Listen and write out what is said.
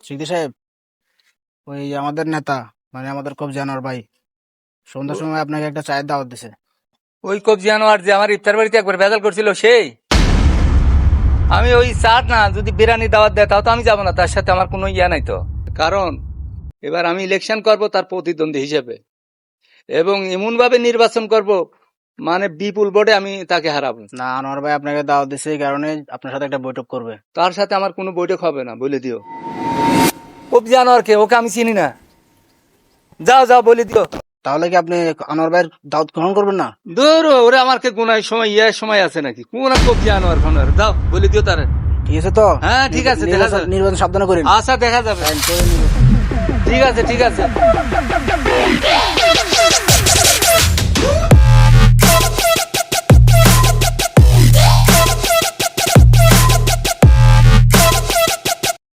সিদ্ধি সাহেব, ওই আমাদের নেতা মানে আমাদের কবজি আনোয়ার ভাই সন্ধ্যার সময় আপনাকে একটা চায়ের দাওয়াত দিছে। ওই কবজি আনোয়ার যে আমার ইফতার বাড়িতে একবার ভেজাল করছিল সেই? আমি ওই চাঁদ না, যদি বিরিয়ানি দাওয়াত দেয় তাও তো আমি যাবো না, তার সাথে আমার কোনো ইয়া নাই তো। কারণ এবার আমি ইলেকশন করব তার প্রতিদ্বন্দ্বী হিসেবে, এবং এমন ভাবে নির্বাচন করব মানে বিপুল ভোটে আমি তাকে হারাবো। না, আনোয়ার ভাই আপনাকে দাওয়াত দিছে এই কারণে আপনার সাথে একটা বৈঠক করবে। তার সাথে আমার কোনো বৈঠক হবে না, বলে দিও। কবজি আনোয়ারকে, ওকে আমি চিনি না। যাও যাও, বলে দিও। তাহলে কি আপনি আনোয়ার ভাইয়ের দাওয়াত গ্রহণ করবেন না? দূর, ওরে আমাকে গুনায় সময় ইয়ার সময় আছে নাকি? কোন কবজি আনোয়ার ফানোয়ার, যাও বলে দিও তারে। ঠিক আছে তো? হ্যাঁ ঠিক আছে, দেখা যাবে। নির্বাচন সাবধানে করেন। আচ্ছা দেখা যাবে। ঠিক আছে ঠিক আছে।